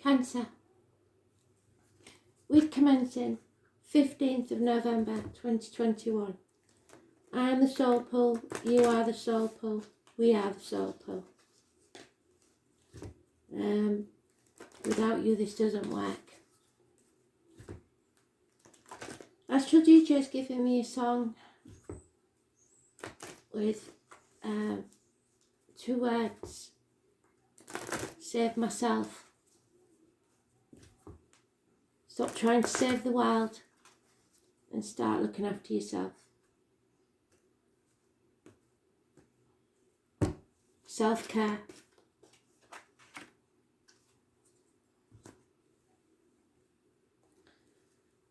Cancer. Week commencing 15th of November 2021. I am the soul pool, you are the soul pool, we are the soul pool. Without you this doesn't work. Astral DJ has given me a song with 2 words. Save myself. Stop trying to save the world and start looking after yourself. Self-care.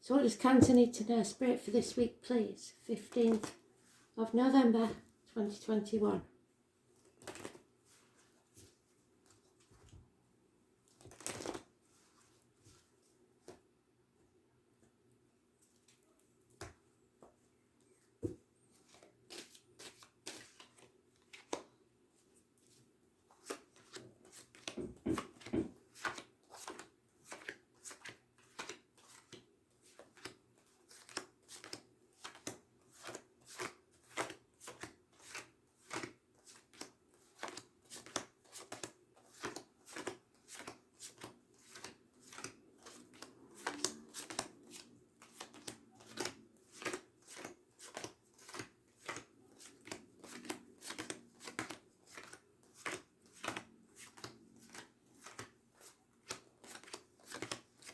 So what does Cancer need to know? Spirit for this week, please. 15th of November 2021.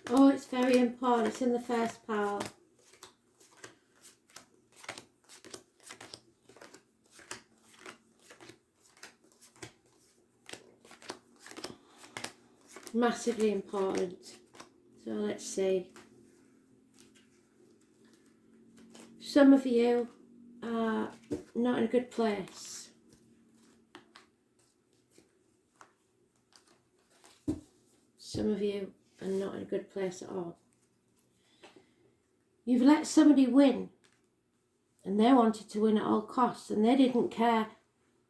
Oh, it's very important. It's in the first pile. Massively important. So let's see. Some of you are not in a good place. Some of you are not in a good place at all. You've let somebody win and they wanted to win at all costs and they didn't care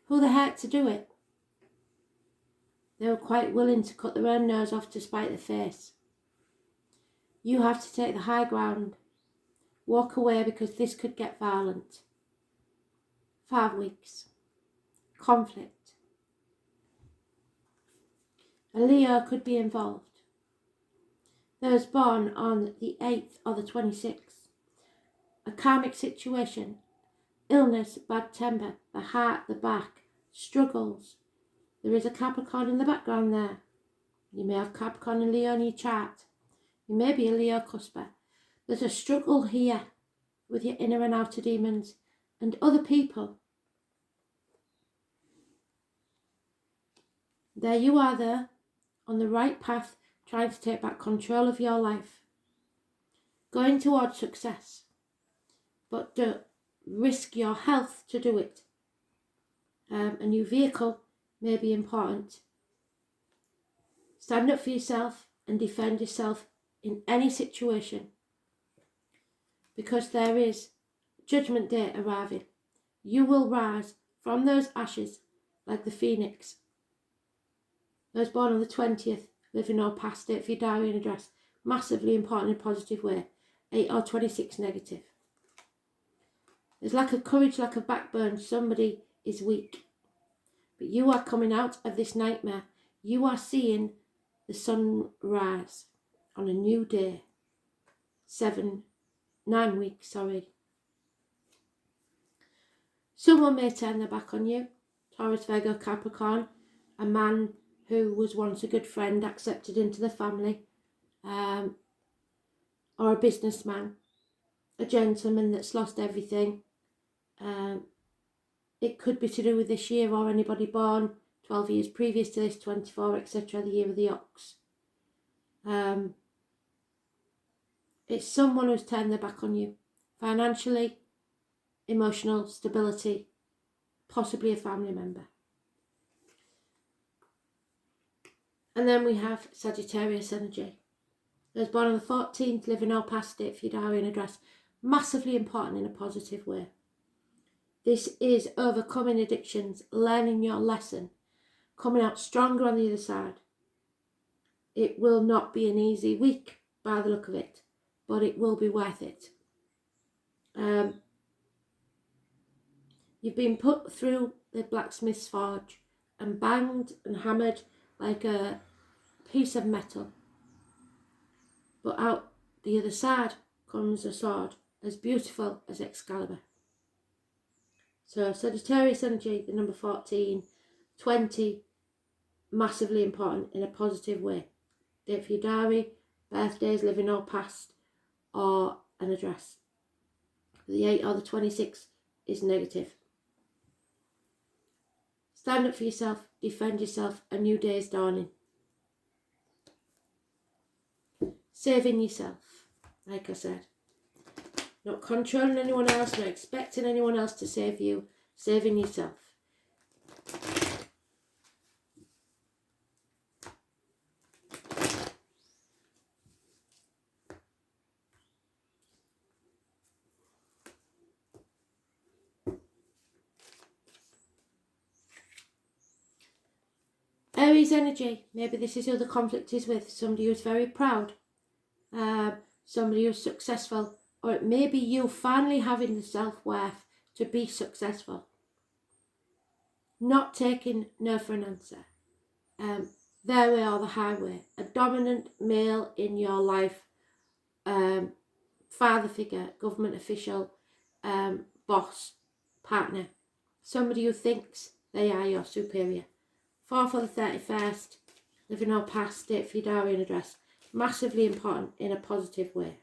who the heck to do it. They were quite willing to cut their own nose off to spite their face. You have to take the high ground. Walk away because this could get violent. 5 weeks. Conflict. A Leo could be involved. Those born on the 8th or the 26th. A karmic situation. Illness, bad temper, the heart, the back, struggles. There is a Capricorn in the background there. You may have Capricorn and Leo in your chart. You may be a Leo cusper. There's a struggle here with your inner and outer demons and other people. There you are there, on the right path, trying to take back control of your life. Going towards success. But don't risk your health to do it. A new vehicle may be important. Stand up for yourself and defend yourself in any situation. Because there is Judgment Day arriving. You will rise from those ashes like the phoenix. Those born on the 20th, living or past it for your diary and address. Massively important in a positive way. 8 or 26 negative. There's lack of courage, lack of backbone. Somebody is weak. But you are coming out of this nightmare. You are seeing the sun rise on a new day. 9 weeks, sorry. Someone may turn their back on you. Taurus, Virgo, Capricorn. A man who was once a good friend accepted into the family. Or a businessman. A gentleman that's lost everything. It could be to do with this year or anybody born 12 years previous to this, 24, etc., the year of the ox. It's someone who's turned their back on you. Financially, emotional stability, possibly a family member. And then we have Sagittarius energy. Those born on the 14th, living or past it for your diary and address. Massively important in a positive way. This is overcoming addictions, learning your lesson, coming out stronger on the other side. It will not be an easy week by the look of it, but it will be worth it. You've been put through the blacksmith's forge and banged and hammered like a piece of metal. But out the other side comes a sword as beautiful as Excalibur. So Sagittarius energy, the number 14, 20, massively important in a positive way. Date for your diary, birthdays, living or past, or an address. The 8 or the 26 is negative. Stand up for yourself, defend yourself, a new day is dawning. Saving yourself, like I said. Not controlling anyone else, not expecting anyone else to save you, saving yourself. Aries energy, maybe this is who the conflict is with, somebody who's very proud, somebody who's successful, or it may be you finally having the self-worth to be successful. Not taking no for an answer. Their way or the highway. A dominant male in your life, father figure, government official, boss, partner. Somebody who thinks they are your superior. 4 for the 31st, living or past, date for your diary and address. Massively important in a positive way.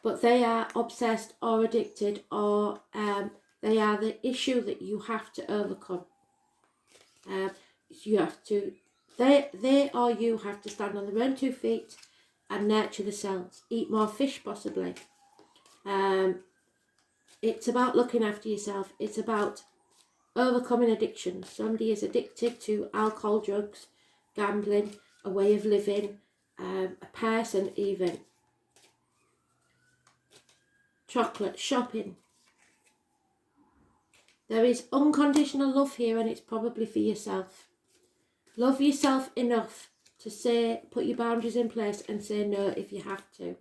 But they are obsessed or addicted, or they are the issue that you have to overcome. You have to, they or you have to stand on their own 2 feet and nurture the cells. Eat more fish possibly. It's about looking after yourself. It's about overcoming addiction. Somebody is addicted to alcohol, drugs, gambling, a way of living, a person even. Chocolate, shopping. There is unconditional love here, and it's probably for yourself. Love yourself enough to say, put your boundaries in place and say no if you have to.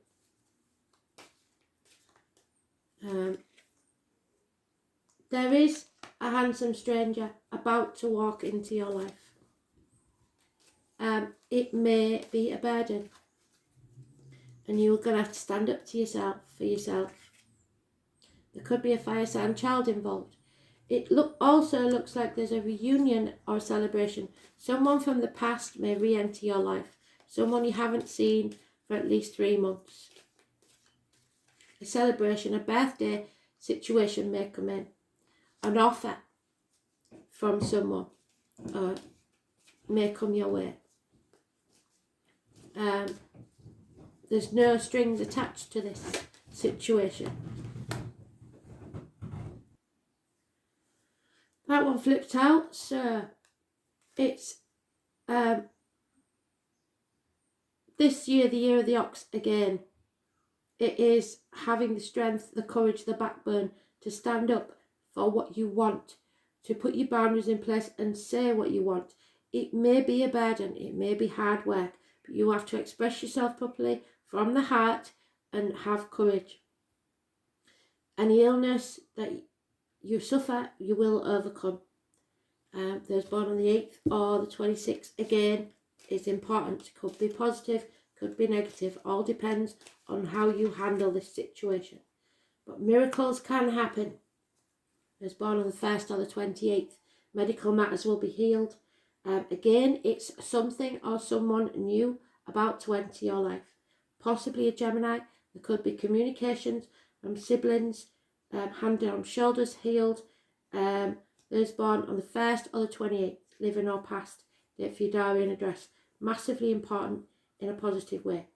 There is a handsome stranger about to walk into your life. It may be a burden, and you're going to have to stand up to yourself for yourself. There could be a fire sign child involved. It also looks like there's a reunion or a celebration. Someone from the past may re-enter your life. Someone you haven't seen for at least 3 months. A celebration, a birthday situation may come in. An offer from someone may come your way. There's no strings attached to this situation. That one flipped out, so it's this year, the year of the ox again. It is having the strength, the courage, the backbone to stand up for what you want, to put your boundaries in place and say what you want. It may be a burden, it may be hard work, but you have to express yourself properly from the heart and have courage. Any illness that you suffer, you will overcome. Those born on the 8th or the 26th, again, is important. Could be positive, could be negative. All depends on how you handle this situation. But miracles can happen. Those born on the 1st or the 28th, medical matters will be healed. Again, it's something or someone new about to enter your life. Possibly a Gemini. There could be communications from siblings, hand on shoulders healed. Those born on the 1st or the 28th, living or past, date for your diary and address. Massively important in a positive way.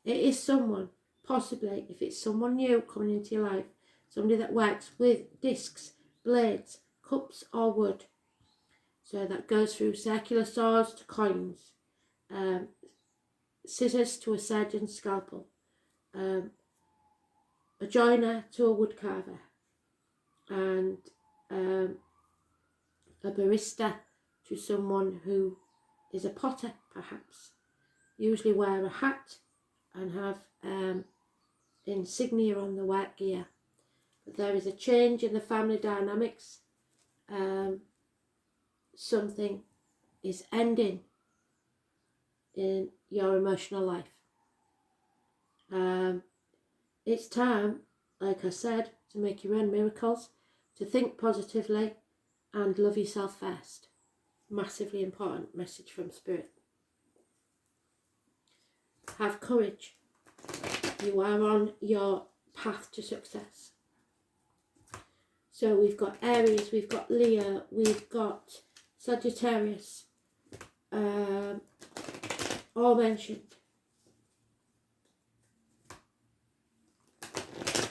It is someone, possibly, if it's someone new coming into your life, somebody that works with discs, blades, cups or wood. So that goes through circular saws to coins, scissors to a surgeon's scalpel, a joiner to a wood carver, and a barista to someone who is a potter, perhaps. Usually wear a hat and have insignia on the work gear. But there is a change in the family dynamics. Something is ending in your emotional life. It's time, like I said, to make your own miracles, to think positively and love yourself first. Massively important message from Spirit. Have courage. You are on your path to success. So we've got Aries, we've got Leo, we've got Sagittarius, all mentioned.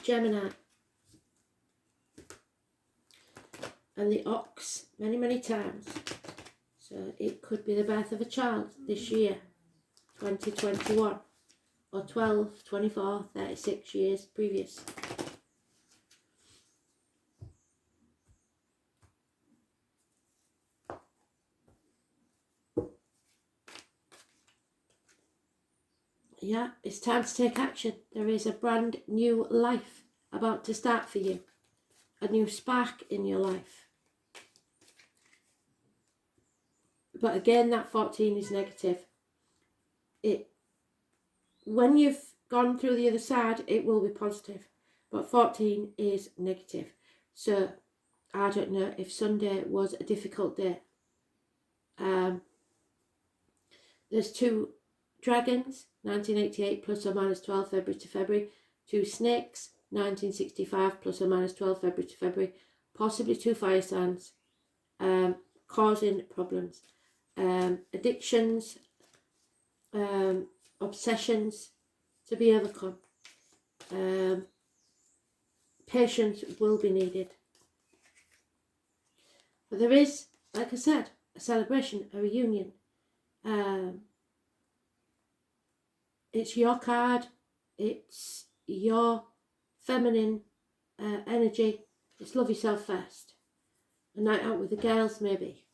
Gemini. And the ox many times. So it could be the birth of a child this year, 2021, or 12, 24, 36 years previous. Yeah, it's time to take action. There is a brand new life about to start for you. A new spark in your life. But again, that 14 is negative. When you've gone through the other side, it will be positive. But 14 is negative. So, I don't know if Sunday was a difficult day. There's 2 dragons, 1988 plus or minus 12 February to February. 2 snakes, 1965 plus or minus 12 February to February. Possibly 2 fire signs, causing problems. Addictions, obsessions to be overcome. Patience will be needed. But there is, like I said, a celebration, a reunion. It's your card, it's your feminine energy. It's love yourself first. A night out with the girls, maybe.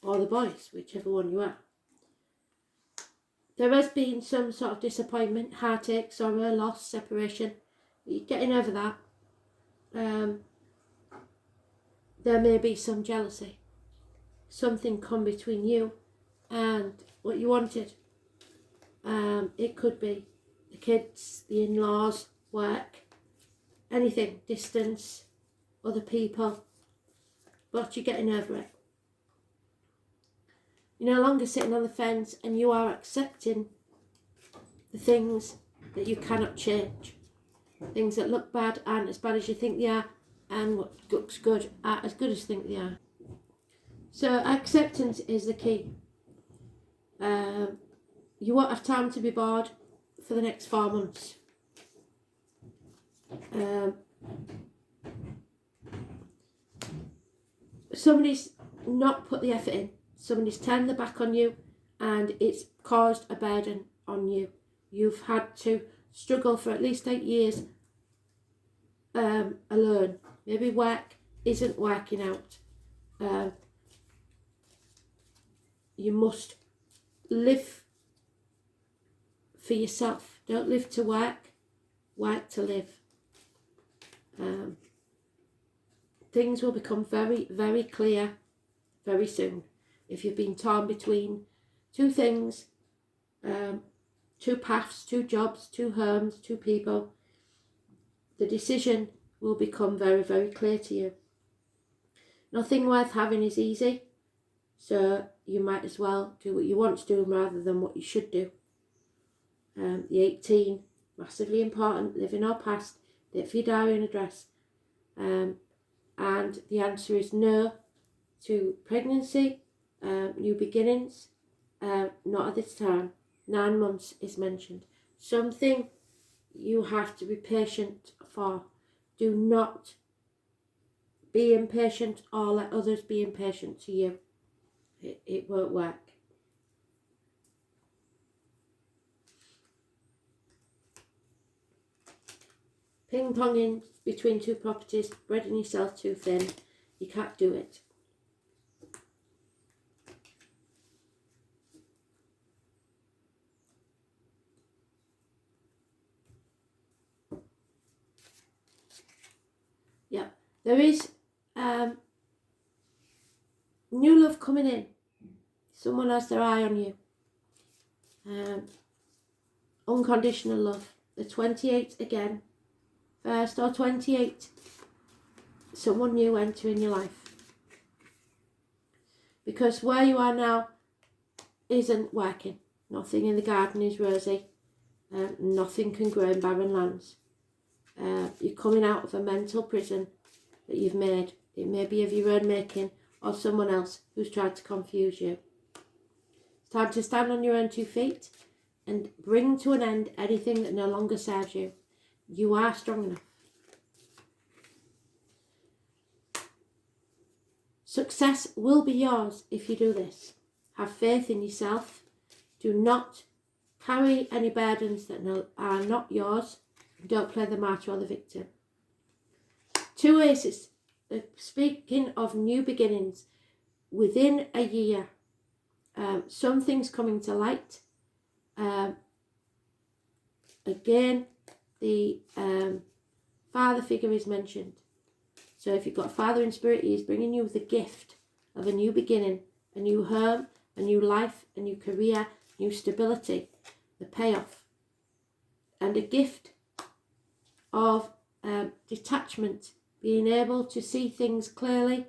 Or the boys, whichever one you are. There has been some sort of disappointment, heartache, sorrow, loss, separation. You're getting over that. There may be some jealousy. Something come between you and what you wanted. It could be the kids, the in-laws, work, anything, distance, other people. But you're getting over it. You're no longer sitting on the fence and you are accepting the things that you cannot change. Things that look bad aren't as bad as you think they are, and what looks good aren't as good as you think they are. So acceptance is the key. You won't have time to be bored for the next 4 months. Somebody's not put the effort in. Somebody's turned their back on you and it's caused a burden on you. You've had to struggle for at least 8 years alone. Maybe work isn't working out. You must live for yourself. Don't live to work, work to live. Things will become very clear very soon. If you've been torn between 2 things, 2 paths, 2 jobs, 2 homes, 2 people, the decision will become very clear to you. Nothing worth having is easy, so you might as well do what you want to do rather than what you should do. The 18, massively important, living our past, date for your diary and address. And the answer is no to pregnancy, new beginnings, not at this time. 9 months is mentioned. Something you have to be patient for. Do not be impatient or let others be impatient to you. It won't work. Ping-ponging between 2 properties, spreading yourself too thin. You can't do it. Yeah, there is new love coming in. Someone has their eye on you. Unconditional love. The 28 again. First or 28. Someone new entering your life. Because where you are now isn't working. Nothing in the garden is rosy. Nothing can grow in barren lands. You're coming out of a mental prison that you've made. It may be of your own making or someone else who's tried to confuse you. It's time to stand on your own 2 feet and bring to an end anything that no longer serves you. You are strong enough. Success will be yours if you do this. Have faith in yourself. Do not carry any burdens that are not yours. Don't play the martyr or the victim. 2 aces. Speaking of new beginnings, within a year, something's coming to light. Again, the father figure is mentioned. So if you've got a father in spirit, he is bringing you the gift of a new beginning, a new home, a new life, a new career, new stability, the payoff, and a gift of detachment, being able to see things clearly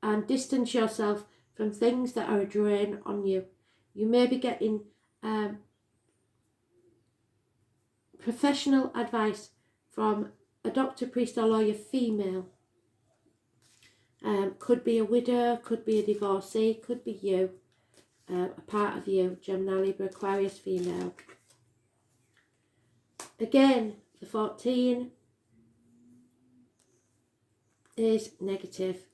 and distance yourself from things that are a drain on you. You may be getting professional advice from a doctor, priest or lawyer female. Could be a widow, could be a divorcee, could be you, a part of you, Gemini, Libra, Aquarius female. Again, the 14 is negative.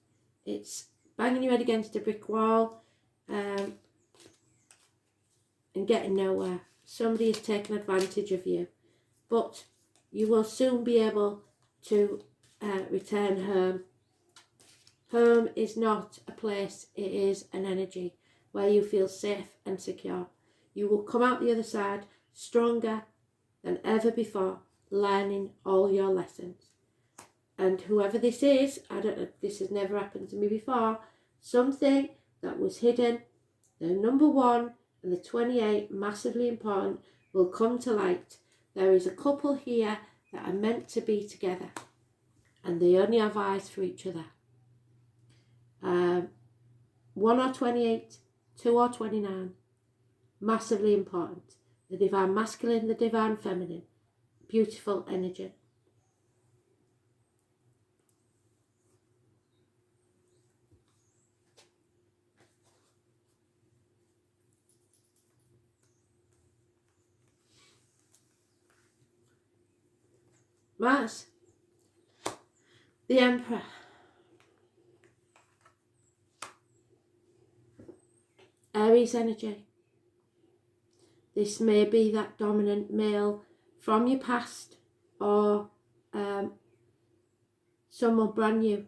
It's banging your head against a brick wall and getting nowhere. Somebody is taking advantage of you. But you will soon be able to return home. Home is not a place, it is an energy where you feel safe and secure. You will come out the other side stronger than ever before, learning all your lessons. And whoever this is, I don't know, this has never happened to me before, something that was hidden, the number 1 and the 28, massively important, will come to light. There is a couple here that are meant to be together, and they only have eyes for each other. 1 or 28, 2 or 29, massively important. The divine masculine, the divine feminine, beautiful energy. Mars, the Emperor. Aries energy. This may be that dominant male from your past or someone brand new.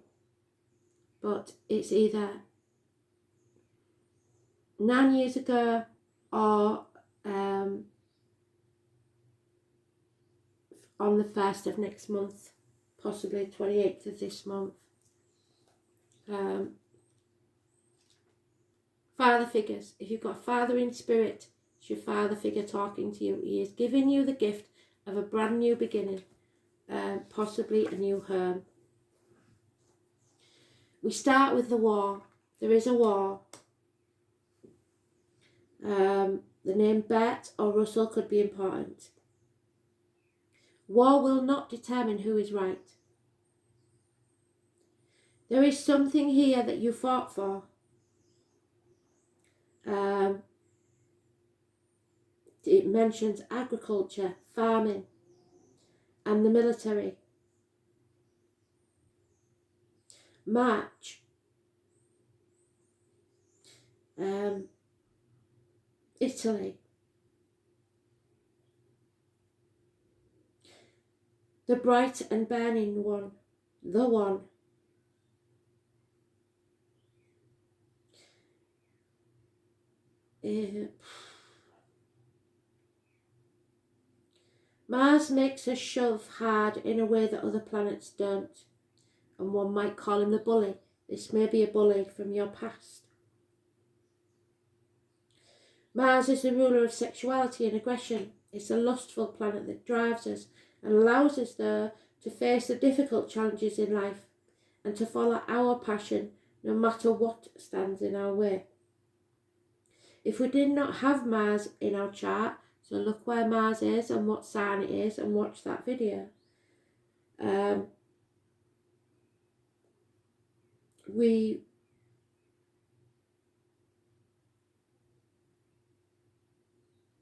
But it's either 9 years ago or on the 1st of next month, possibly 28th of this month. Father figures. If you've got a father in spirit, it's your father figure talking to you. He is giving you the gift of a brand new beginning, possibly a new home. We start with the war. There is a war. The name Bert or Russell could be important. War will not determine who is right. There is something here that you fought for. It mentions agriculture, farming, and the military. March. Italy. The bright and burning one. The one. Mars makes us shove hard in a way that other planets don't. and one might call him the bully. This may be a bully from your past. Mars is the ruler of sexuality and aggression. It's a lustful planet that drives us and allows us, though, to face the difficult challenges in life and to follow our passion no matter what stands in our way. If we did not have Mars in our chart, so look where Mars is and what sign it is and watch that video, we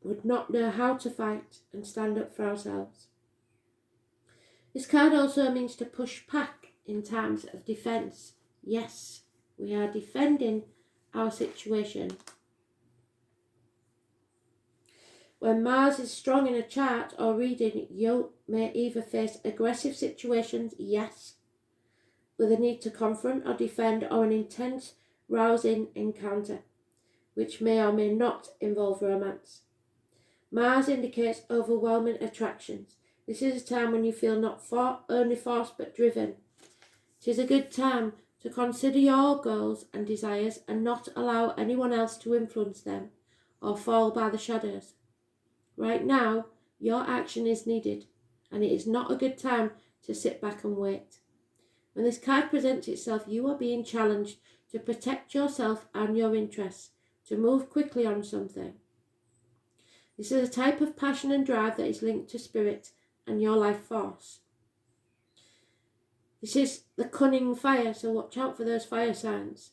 would not know how to fight and stand up for ourselves. This card also means to push back in times of defence. Yes, we are defending our situation. When Mars is strong in a chart or reading, you may either face aggressive situations, yes, with a need to confront or defend, or an intense, rousing encounter, which may or may not involve romance. Mars indicates overwhelming attractions. This is a time when you feel not only forced but driven. It is a good time to consider your goals and desires and not allow anyone else to influence them or fall by the shadows. Right now, your action is needed, and it is not a good time to sit back and wait. When this card presents itself, you are being challenged to protect yourself and your interests, to move quickly on something. This is a type of passion and drive that is linked to spirit and your life force. This is the cunning fire, so watch out for those fire signs.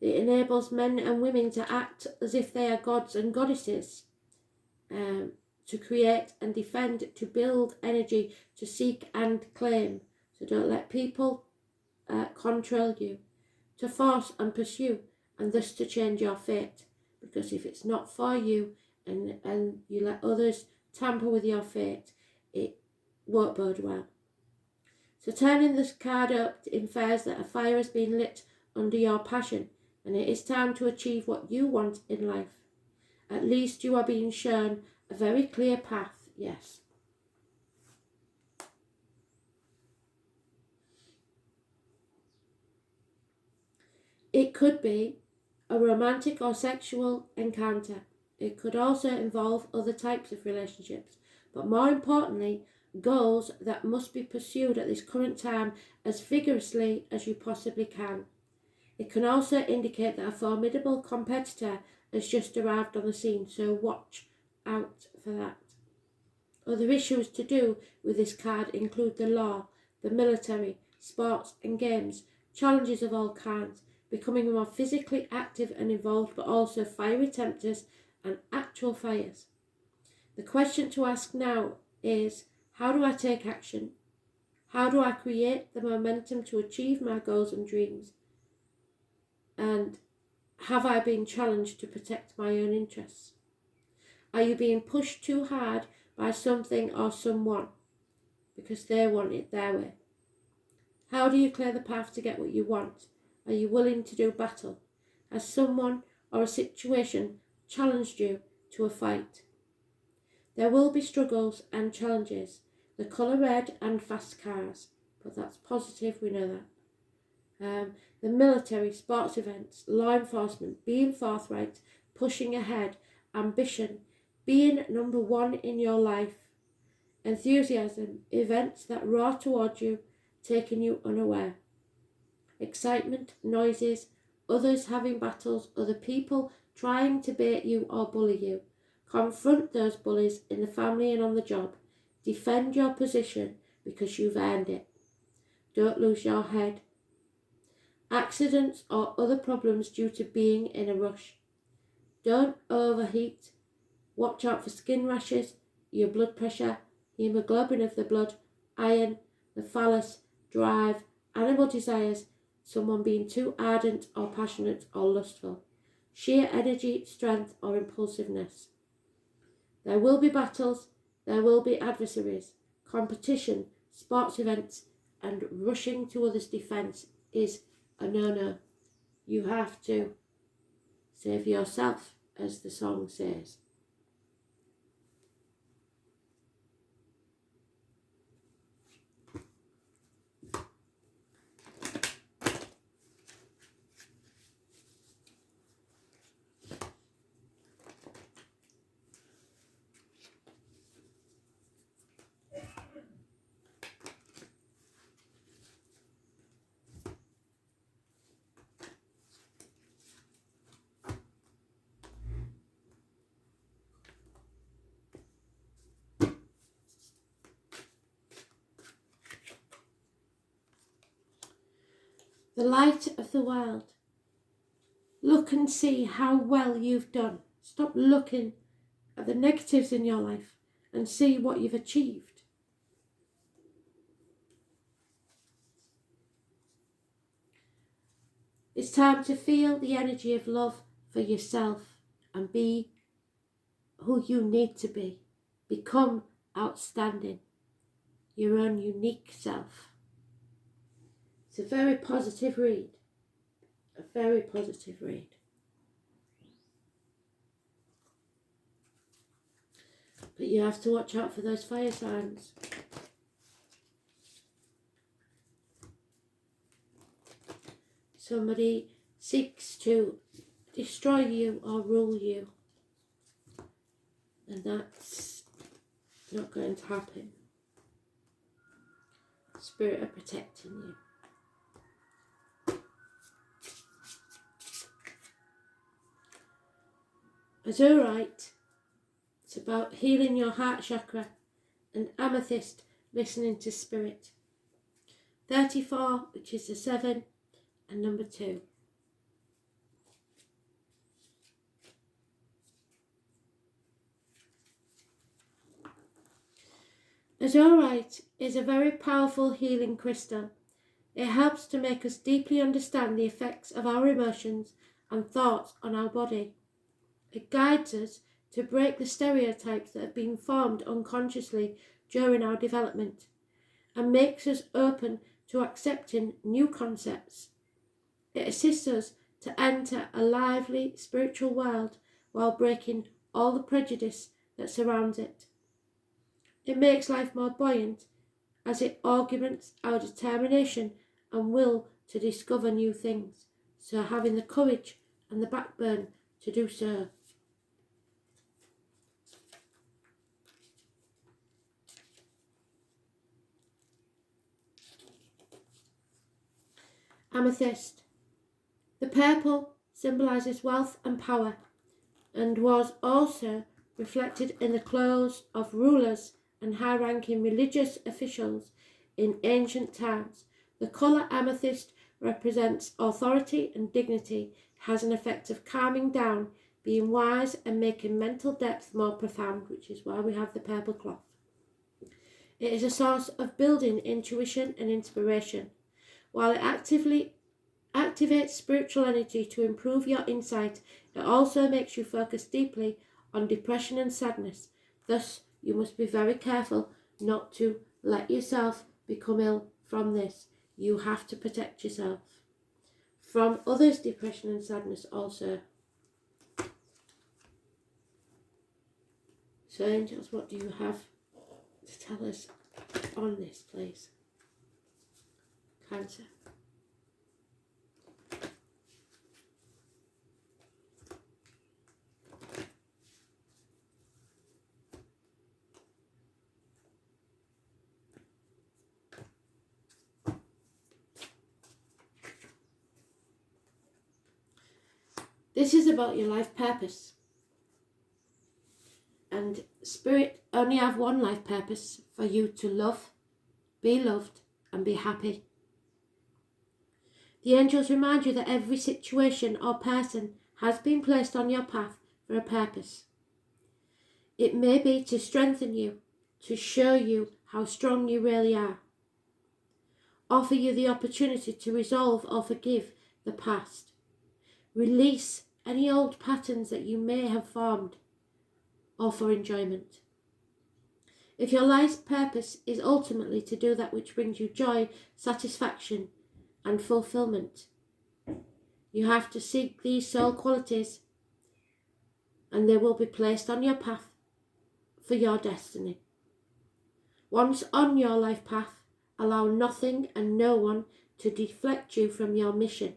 It enables men and women to act as if they are gods and goddesses, to create and defend, to build energy, to seek and claim. So don't let people control you, to force and pursue, and thus to change your fate. Because if it's not for you and you let others tamper with your fate, it won't bode well. So turning this card up infers that a fire has been lit under your passion, and it is time to achieve what you want in life. At least you are being shown a very clear path, yes. It could be a romantic or sexual encounter. It could also involve other types of relationships, but more importantly, goals that must be pursued at this current time as vigorously as you possibly can. It can also indicate that a formidable competitor has just arrived on the scene, so watch out for that. Other issues to do with this card include the law, the military, sports and games, challenges of all kinds, becoming more physically active and involved, but also fiery tempters and actual fires. The question to ask now is, how do I take action? How do I create the momentum to achieve my goals and dreams? And have I been challenged to protect my own interests? Are you being pushed too hard by something or someone because they want it their way? How do you clear the path to get what you want? Are you willing to do battle? Has someone or a situation challenged you to a fight? There will be struggles and challenges. The colour red and fast cars, but that's positive, we know that. The military, sports events, law enforcement, being forthright, pushing ahead, ambition, being number one in your life, enthusiasm, events that roar toward you, taking you unaware. Excitement, noises, others having battles, other people trying to bait you or bully you. Confront those bullies in the family and on the job. Defend your position because you've earned it. Don't lose your head. Accidents or other problems due to being in a rush. Don't overheat. Watch out for skin rashes, your blood pressure, hemoglobin of the blood, iron, the phallus, drive, animal desires, someone being too ardent or passionate or lustful, sheer energy, strength or impulsiveness. There will be battles, there will be adversaries, competition, sports events, and rushing to others' defence is a no-no. You have to save yourself, as the song says. the light of the world. Look and see how well you've done. Stop looking at the negatives in your life and see what you've achieved. It's time to feel the energy of love for yourself and be who you need to be. Become outstanding, your own unique self. It's a very positive read. A very positive read. But you have to watch out for those fire signs. Somebody seeks to destroy you or rule you. And that's not going to happen. Spirit are protecting you. Azurite, it's about healing your heart chakra, and amethyst, listening to spirit. 34, which is the 7, and number 2. Azurite is a very powerful healing crystal. It helps to make us deeply understand the effects of our emotions and thoughts on our body. It guides us to break the stereotypes that have been formed unconsciously during our development and makes us open to accepting new concepts. It assists us to enter a lively spiritual world while breaking all the prejudice that surrounds it. It makes life more buoyant as it augments our determination and will to discover new things, so having the courage and the backbone to do so. Amethyst. The purple symbolises wealth and power and was also reflected in the clothes of rulers and high-ranking religious officials in ancient times. The colour amethyst represents authority and dignity, has an effect of calming down, being wise and making mental depth more profound, which is why we have the purple cloth. It is a source of building intuition and inspiration. While it actively activates spiritual energy to improve your insight, it also makes you focus deeply on depression and sadness. Thus, you must be very careful not to let yourself become ill from this. You have to protect yourself from others' depression and sadness also. So, angels, what do you have to tell us on this, please? Cancer. This is about your life purpose. And Spirit only have one life purpose: for you to love, be loved, and be happy. The angels remind you that every situation or person has been placed on your path for a purpose. It may be to strengthen you, to show you how strong you really are, offer you the opportunity to resolve or forgive the past, release any old patterns that you may have formed, or for enjoyment. If your life's purpose is ultimately to do that which brings you joy, satisfaction, and fulfillment, you have to seek these soul qualities, and they will be placed on your path for your destiny. Once on your life path, allow nothing and no one to deflect you from your mission.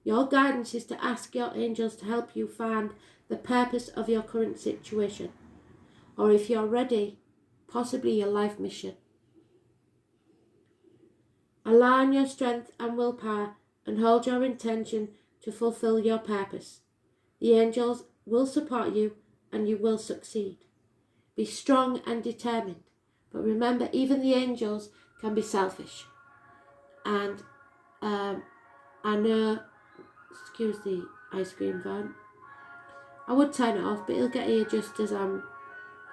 Your guidance is to ask your angels to help you find the purpose of your current situation, or if you're ready, possibly your life mission. Align your strength and willpower and hold your intention to fulfill your purpose. The angels will support you and you will succeed. Be strong and determined, but remember, even the angels can be selfish and I know, excuse the ice cream van. I would turn it off, but it'll get here just as I'm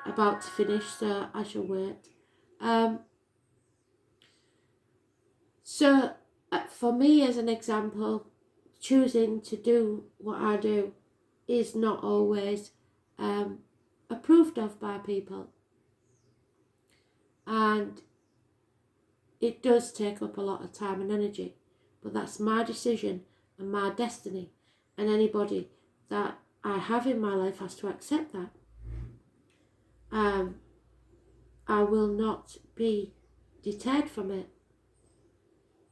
about to finish, so I shall wait. So for me, as an example, choosing to do what I do is not always approved of by people, and it does take up a lot of time and energy, but that's my decision and my destiny, and anybody that I have in my life has to accept that. I will not be deterred from it.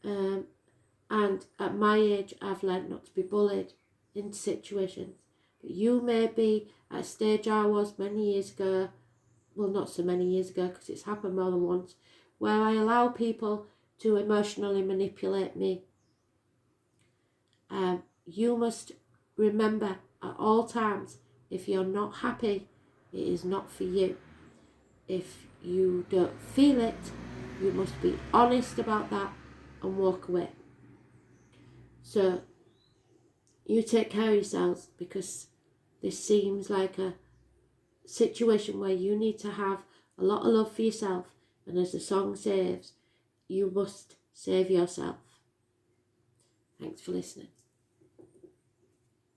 And at my age, I've learned not to be bullied in situations. But you may be at a stage I was many years ago, well, not so many years ago because it's happened more than once, where I allow people to emotionally manipulate me. You must remember at all times, if you're not happy, it is not for you. If you don't feel it, you must be honest about that and walk away. So you take care of yourselves, because this seems like a situation where you need to have a lot of love for yourself, and as the song says, you must save yourself. Thanks for listening.